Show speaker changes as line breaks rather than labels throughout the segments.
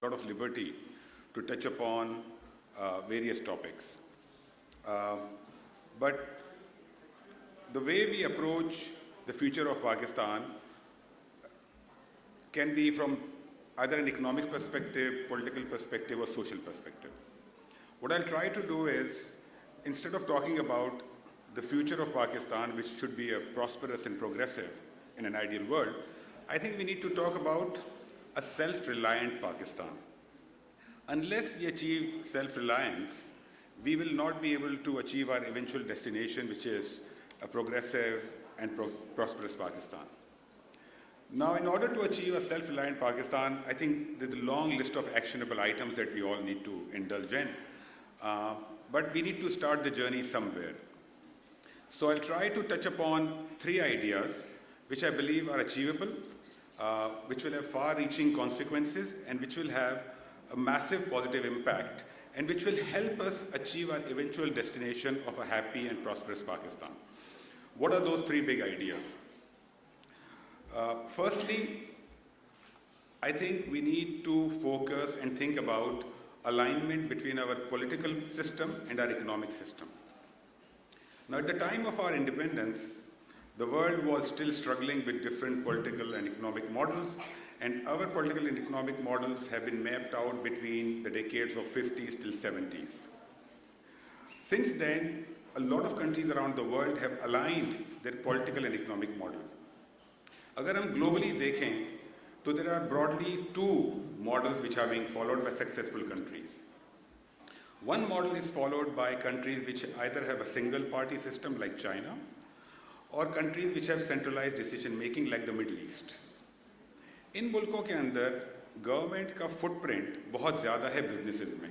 lot of liberty to touch upon various topics. But the way we approach the future of Pakistan can be from either an economic perspective, political perspective, or social perspective. What I'll try to do is, instead of talking about the future of Pakistan, which should be a prosperous and progressive in an ideal world, I think we need to talk about a self-reliant Pakistan. Unless we achieve self-reliance, we will not be able to achieve our eventual destination, which is a progressive and prosperous Pakistan. Now, in order to achieve a self-reliant Pakistan, I think there's a long list of actionable items that we all need to indulge in. But we need to start the journey somewhere. So I'll try to touch upon 3 ideas which I believe are achievable, which will have far-reaching consequences, and which will have a massive positive impact, and which will help us achieve our eventual destination of a happy and prosperous Pakistan. What are those 3 big ideas? Firstly, I think we need to focus and think about alignment between our political system and our economic system. Now, at the time of our independence, the world was still struggling with different political and economic models, and our political and economic models have been mapped out between the decades of 50s till 70s. Since then, a lot of countries around the world have aligned their political and economic model. अगर हम globally देखें, तो there are broadly 2 models which are being followed by successful countries. One model is followed by countries which either have a single party system like China, or countries which have centralized decision making like the Middle East. इन मुल्कों के अंदर government का footprint बहुत ज़्यादा है businesses में.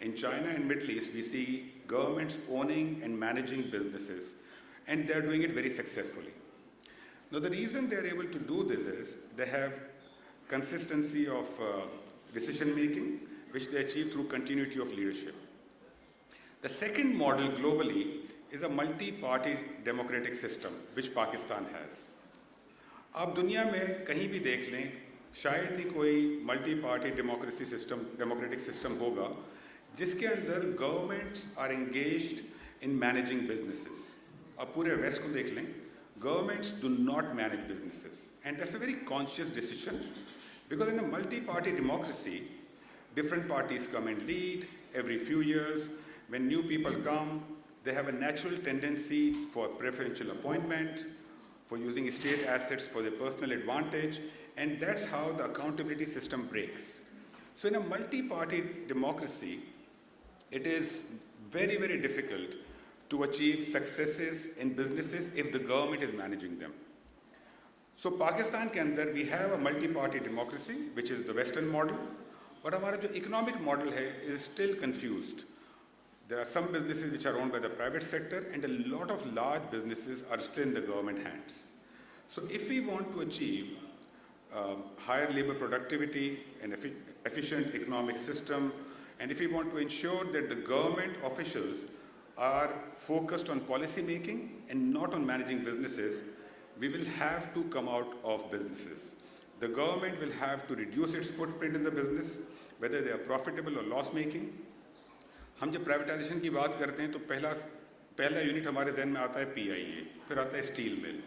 In China and Middle East, we see governments owning and managing businesses, and they're doing it very successfully. Now, the reason they're able to do this is they have consistency of decision making, which they achieve through continuity of leadership. The second model globally is a multi-party democratic system, which Pakistan has. आप दुनिया में कहीं भी देख लें, शायद ही कोई multi-party democratic system होगा, जिसके अंदर governments are engaged in managing businesses. आप पूरे West को देख लें, governments do not manage businesses, and that's a very conscious decision, because in a multi-party democracy, different parties come and lead every few years. When new people come, they have a natural tendency for preferential appointment, for using state assets for their personal advantage, and that's how the accountability system breaks. So in a multi-party democracy, it is very, very difficult to achieve successes in businesses if the government is managing them. So Pakistan के अंदर we have a multi-party democracy, which is the Western model, but हमारा जो economic model है is still confused. There are some businesses which are owned by the private sector, and a lot of large businesses are still in the government hands. So if we want to achieve higher labor productivity and efficient economic system, and if we want to ensure that the government officials are focused on policy making and not on managing businesses, we will have to come out of businesses. The government will have to reduce its footprint in the business, whether they are profitable or loss making. हम जब privatisation की बात करते हैं तो पहला unit हमारे जहन में आता है PIA, फिर आता है steel mill.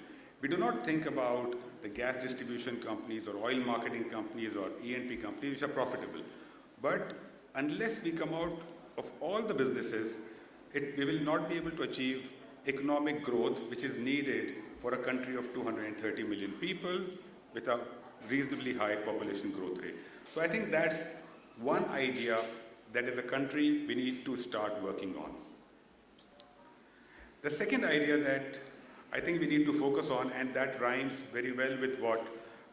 We do not think about the gas distribution companies or oil marketing companies or E&P companies which are profitable. But unless we come out of all the businesses, we will not be able to achieve economic growth which is needed for a country of 230 million people with a reasonably high population growth rate. So I think that's one idea that as a country we need to start working on. The second idea that I think we need to focus on, and that rhymes very well with what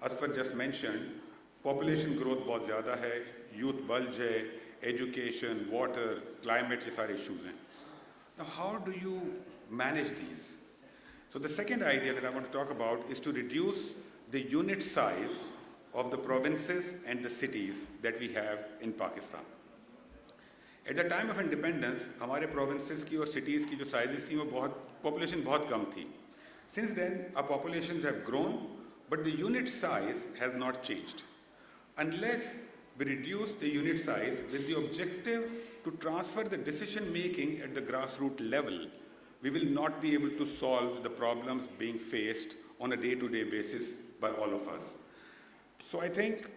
Asfar just mentioned, population growth बहुत ज़्यादा है, youth bulge है, education, water, climate, ये सारे issues हैं. Now, how do you manage these? So the second idea that I want to talk about is to reduce the unit size of the provinces and the cities that we have in Pakistan. At the time of independence, हमारे provinces की और cities की जो sizes थी वो population बहुत कम थी. Since then, our populations have grown, but the unit size has not changed. Unless we reduce the unit size with the objective to transfer the decision making at the grassroots level, we will not be able to solve the problems being faced on a day-to-day basis by all of us. So I think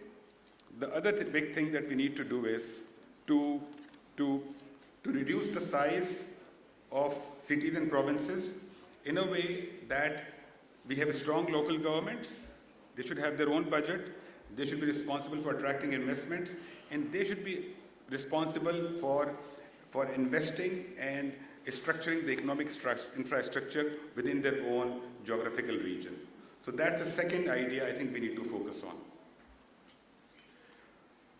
the other big thing that we need to do is to reduce the size of cities and provinces in a way that we have strong local governments. They should have their own budget. They should be responsible for attracting investments, and they should be responsible for investing and structuring the economic infrastructure within their own geographical region. So that's the second idea I think we need to focus on.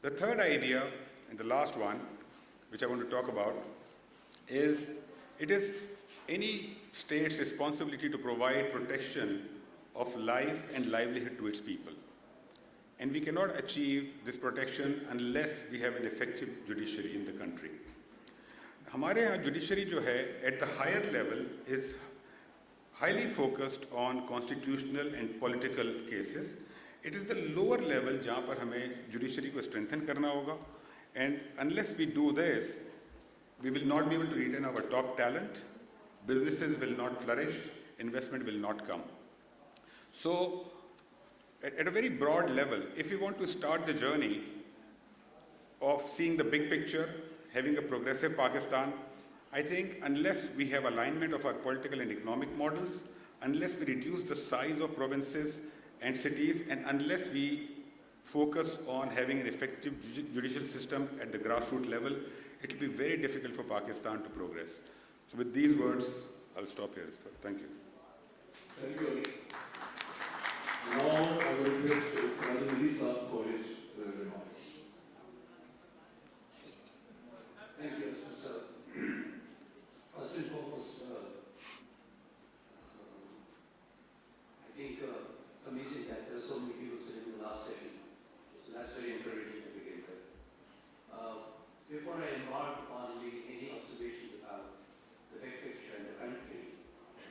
The third idea, and the last one, which I want to talk about, is it is any state's responsibility to provide protection of life and livelihood to its people. And we cannot achieve this protection unless we have an effective judiciary in the country. हमारे यहाँ judiciary जो है at the higher level is highly focused on constitutional and political cases. It is the lower level जहाँ पर हमें judiciary को strengthen करना होगा. And unless we do this, we will not be able to retain our top talent, businesses will not flourish, investment will not come. So, at a very broad level, if we want to start the journey of seeing the big picture, having a progressive Pakistan, I think unless we have alignment of our political and economic models, unless we reduce the size of provinces and cities, and unless we focus on having an effective judicial system at the grassroots level, it will be very difficult for Pakistan to progress. So with these words, I'll stop here. Thank you.
Thank you. Now I will request Mr. Lisa for his remarks.
Thank you, Mr. First and foremost, I think it's amazing that there are so many people sitting in the last session. So that's very encouraging to begin with. Before I embark on any observations about the big picture in the country,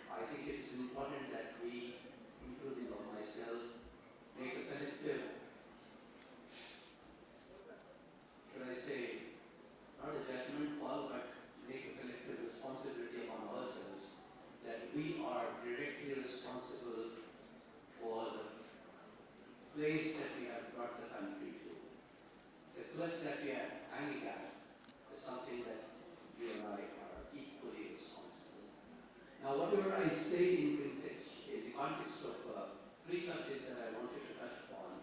I think it's important that we, including of myself, make a collective, should I say, not a judgment call, but make a collective responsibility upon ourselves that we are directly responsible for the place that we have brought the country to. The cliff that we are hanging at is something that you and I are equally responsible. Now, whatever I say in the context of three subjects that I wanted to touch upon,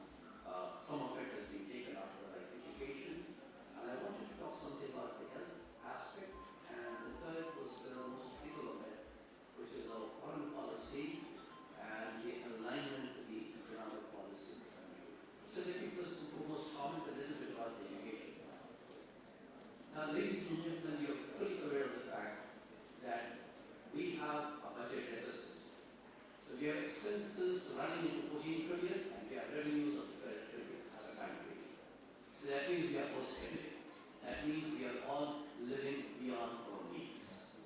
some of it has been taken up, like education, and I wanted to talk something about the health aspect, and the third was the most critical of it, which is our foreign policy and the alignment with the economic policy of the country. So let me first and foremost comment a little bit about the education. Now, ladies and gentlemen, you're fully aware of the fact that we have a budget deficit. So we have expenses running into 14 trillion and we have revenues of 12 trillion as a country. So that means we are overspending. That means we are all living beyond our needs.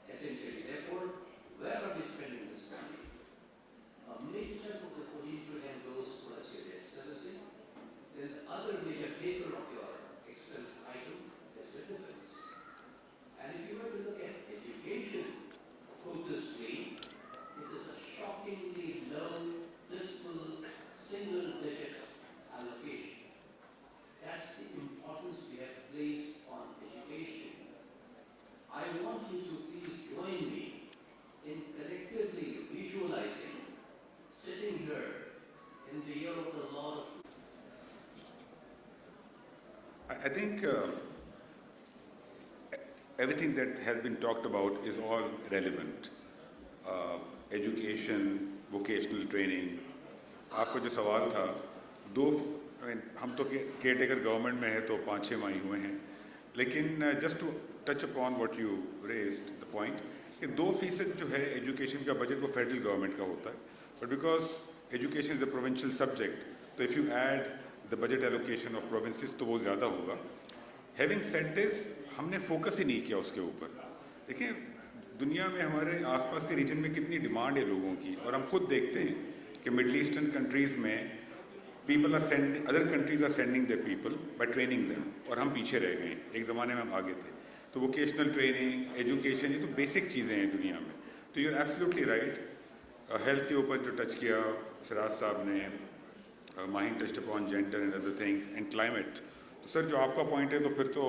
Essentially, therefore, where are we spending this money? A major chunk of the 14 trillion goes towards your debt servicing. Then the other major taker of your expense item is the defense. And if you were to look at education, put this way, it is a shockingly low, dismal, single-digit allocation. That's the importance we have placed on education. I want you to please join me in collectively visualizing, sitting here in the year of the Lord.
I think everything that has been talked about is all relevant. Education, vocational training. आपको जो सवाल था, हम तो caretaker government में है तो 5-6 माह हुए हैं, लेकिन just to touch upon what you raised the point कि 2% जो है education का बजट वो फेडरल गवर्नमेंट का होता है, but because education is a provincial subject, तो if you add the budget allocation of provinces तो वो ज़्यादा होगा. Having said this, हमने फोकस ही नहीं किया उसके ऊपर. देखिए दुनिया में हमारे आसपास के रीजन में कितनी डिमांड है लोगों की, और हम खुद देखते हैं कि मिडल ईस्टर्न कंट्रीज़ में People are sending, other countries are sending their people by training them, और हम पीछे रह गए। एक ज़माने में हम आगे थे। तो वोकेशनल ट्रेनिंग, एजुकेशन, ये तो बेसिक चीज़ें हैं दुनिया में। तो you are absolutely right. Health के ऊपर जो टच किया सिराज साहब ने, Mahin touched upon gender and other things and climate. तो सर जो आपका पॉइंट है तो फिर तो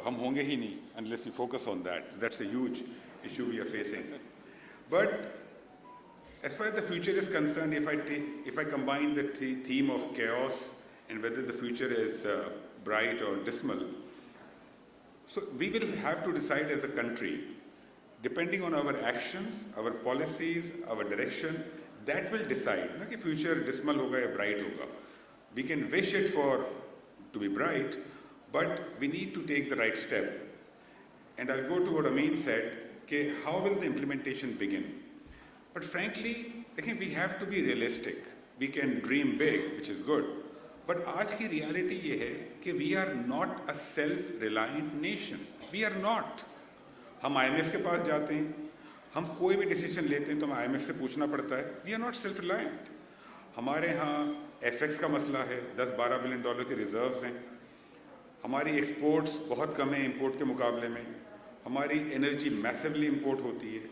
हम होंगे ही नहीं unless we focus on that. That's a huge issue we are facing. But as far as the future is concerned, if I combine the theme of chaos and whether the future is bright or dismal, so we will have to decide as a country, depending on our actions, our policies, our direction, that will decide ना कि future dismal होगा या bright होगा. We can wish it to be bright, but we need to take the right step. And I'll go to what Amin said, okay, how will the implementation begin? But frankly, I think we have to be realistic. We can dream big, which is good. But आज की reality ये है कि we are not a self-reliant nation. We are not. हम IMF के पास जाते हैं, हम कोई भी decision लेते हैं तो हमें IMF से पूछना पड़ता है. We are not self-reliant. हमारे यहाँ FX का मसला है, 10-12 बिलियन डॉलर के रिजर्व्स हैं. हमारी एक्सपोर्ट्स बहुत कम है इंपोर्ट के मुकाबले में. हमारी एनर्जी मैसिवली इंपोर्ट होती है.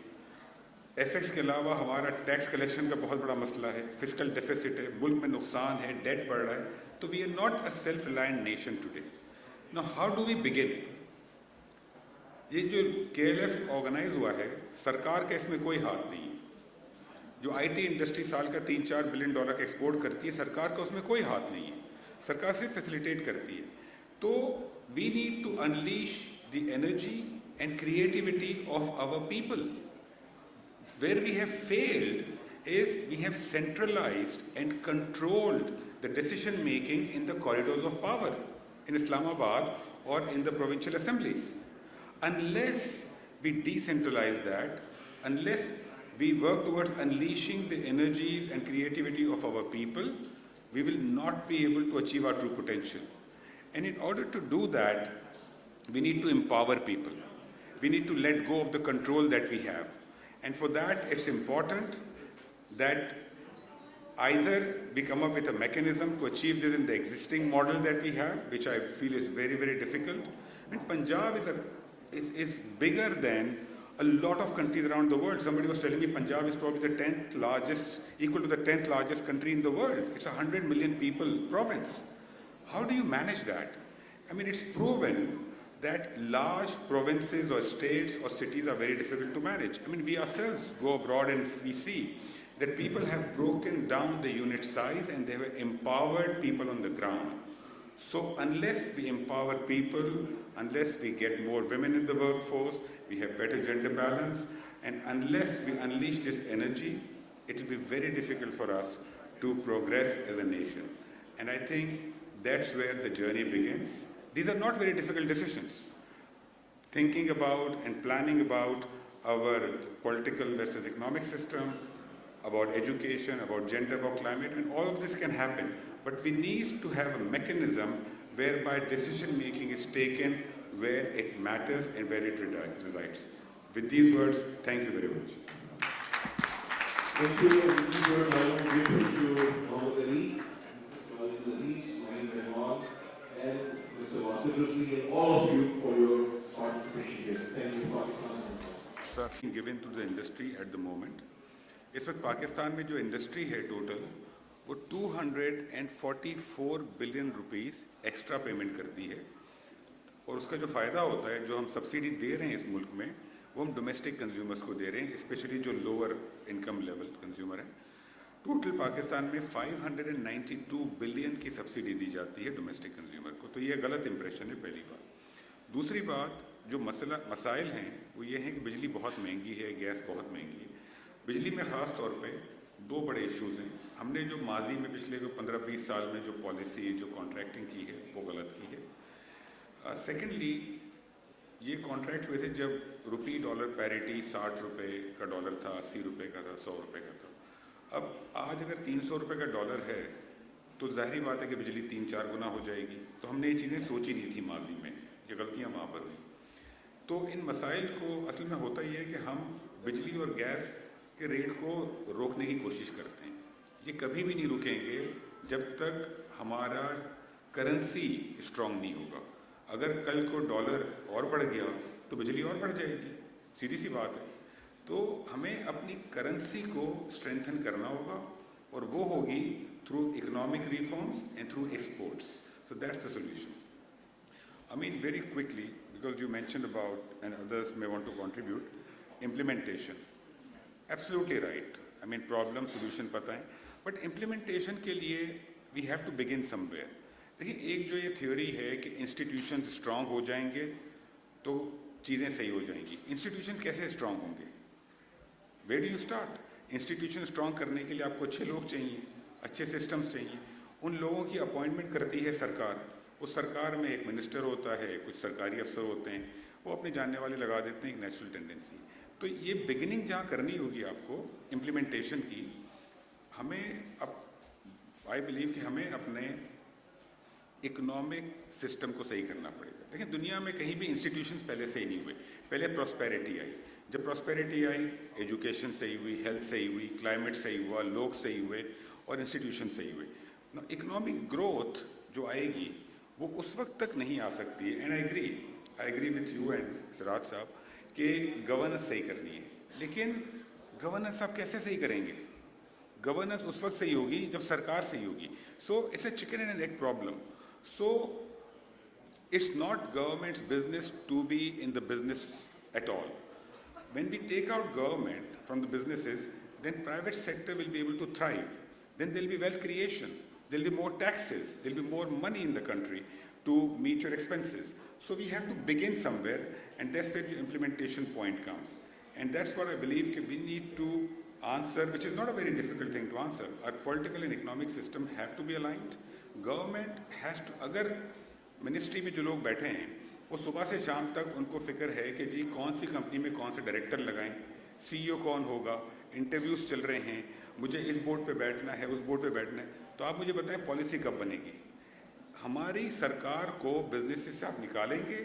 एफएक्स के अलावा हमारा टैक्स कलेक्शन का बहुत बड़ा मसला है. फिस्कल डेफिसिट है, मुल्क में नुकसान है, डेट बढ़ रहा है. तो we are not a self reliant nation today. Now how do we begin? ये जो KLF ऑर्गेनाइज हुआ है, सरकार का इसमें कोई हाथ नहीं है. जो IT इंडस्ट्री साल का 3-4 बिलियन डॉलर का एक्सपोर्ट करती है, सरकार का उसमें कोई हाथ नहीं है. सरकार सिर्फ फैसिलिटेट करती है. तो we need to unleash the energy and creativity of our people. Where we have failed is we have centralized and controlled the decision making in the corridors of power in Islamabad or in the provincial assemblies. Unless we decentralize that, unless we work towards unleashing the energies and creativity of our people, we will not be able to achieve our true potential. And in order to do that, we need to empower people. We need to let go of the control that we have. And for that, it's important that either we come up with a mechanism to achieve this in the existing model that we have, which I feel is very, very difficult. And Punjab is bigger than a lot of countries around the world. Somebody was telling me Punjab is probably the 10th largest, equal to the 10th largest country in the world. It's a 100 million people province. How do you manage that? I mean, it's proven that large provinces or states or cities are very difficult to manage. I mean, we ourselves go abroad and we see that people have broken down the unit size and they have empowered people on the ground. So unless we empower people, unless we get more women in the workforce, we have better gender balance, and unless we unleash this energy, it will be very difficult for us to progress as a nation. And I think that's where the journey begins. These are not very difficult decisions. Thinking about and planning about our political versus economic system, about education, about gender, about climate, and all of this can happen. But we need to have a mechanism whereby decision making is taken where it matters and where it resides. With these words, thank you very much.
Thank you. And these words I want to give to Mohammed Ali, and Mr. Wasif and all of you for your participation here. Thank you, Pakistan.
Sir, given to the industry at the moment. इस वक्त पाकिस्तान में जो industry है total वो 244 billion rupees extra payment करती है और उसका जो फ़ायदा होता है जो हम सब्सिडी दे रहे हैं इस मुल्क में वो हम डोमेस्टिक कंज्यूमर्स को दे रहे हैं, स्पेशली जो लोअर इनकम लेवल कंज्यूमर हैं. टोटल पाकिस्तान में 592 बिलियन की सब्सिडी दी जाती है डोमेस्टिक कंज्यूमर को. तो ये गलत इंप्रेशन है पहली बात. दूसरी बात जो मसाइल हैं वो ये हैं कि बिजली बहुत महंगी है, गैस बहुत महंगी है. बिजली में ख़ास तौर पे दो बड़े इश्यूज़ हैं. हमने जो माजी में पिछले 15-20 साल में जो पॉलिसी जो कॉन्ट्रैक्टिंग की है वो गलत की है. सेकेंडली ये कॉन्ट्रैक्ट हुए थे जब रुपी डॉलर पैरिटी 60 रुपये का डॉलर था, 80 रुपये का था, 100 रुपये का था. अब आज अगर 300 रुपये का डॉलर है तो ज़ाहिरी बात है कि बिजली 3-4 गुना हो जाएगी. तो हमने ये चीज़ें सोची नहीं थी माजी में, ये गलतियाँ वहाँ पर हुई. तो इन मसाइल को असल में होता ही है कि हम बिजली और गैस के रेट को रोकने की कोशिश करते हैं. ये कभी भी नहीं रुकेंगे जब तक हमारा करेंसी स्ट्रांग नहीं होगा। अगर कल को डॉलर और बढ़ गया तो बिजली और बढ़ जाएगी, सीधी सी बात है। तो हमें अपनी करेंसी को स्ट्रेंथन करना होगा और वो होगी through economic reforms and through exports. So that's the solution. I mean, very quickly, because you mentioned about, and others may want to contribute, implementation. Absolutely right. I mean, problem, solution पता है, but implementation के लिए we have to begin somewhere. देखिए, एक जो ये theory है कि institutions strong हो जाएंगे तो चीज़ें सही हो जाएंगी। Institutions कैसे strong होंगे? Where do you start? Institution strong करने के लिए आपको अच्छे लोग चाहिए, अच्छे systems चाहिए। उन लोगों की appointment करती है सरकार। उस सरकार में एक मिनिस्टर होता है, कुछ सरकारी अफसर होते हैं, वो अपने जानने वाले लगा देते हैं, एक नेचुरल टेंडेंसी। तो ये बिगिनिंग जहाँ करनी होगी आपको इम्प्लीमेंटेशन की, हमें अब आई बिलीव कि हमें अपने इकोनॉमिक सिस्टम को सही करना पड़ेगा। देखिए, दुनिया में कहीं भी इंस्टीट्यूशंस पहले सही नहीं हुए। पहले प्रॉस्पेरिटी आई, जब प्रॉस्पेरिटी आई एजुकेशन सही हुई, हेल्थ सही हुई, क्लाइमेट सही हुआ, लोग सही हुए और इंस्टीट्यूशन सही हुए। इकोनॉमिक ग्रोथ जो आएगी वो उस वक्त तक नहीं आ सकती है। And I agree with you and Siraj sahab कि गवर्नेंस सही करनी है, लेकिन गवर्नेंस आप कैसे सही करेंगे? गवर्नेंस उस वक्त सही होगी जब सरकार सही होगी। So it's a chicken and egg problem. So it's not government's business to be in the business at all. When we take out government from the businesses, then private sector will be able to thrive. Then there will be wealth creation. There will be more taxes. There will be more money in the country to meet your expenses. So we have to begin somewhere, and that's where the implementation point comes. And that's what I believe that we need to answer, which is not a very difficult thing to answer. Our political and economic system have to be aligned. Government has to, अगर ministry में जो लोग बैठे हैं वो सुबह से शाम तक उनको फिक्र है कि जी कौन सी कंपनी में कौन से डायरेक्टर लगाएं, सीईओ कौन होगा, इंटरव्यूज़ चल रहे हैं, मुझे इस बोर्ड पे बैठना है, उस बोर्ड पे बैठना है, तो आप मुझे बताएं पॉलिसी कब बनेगी? हमारी सरकार को बिजनेस से आप निकालेंगे,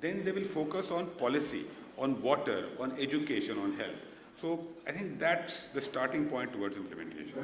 then they will focus on policy, on water, on education, on health. So I think that's the starting point towards implementation.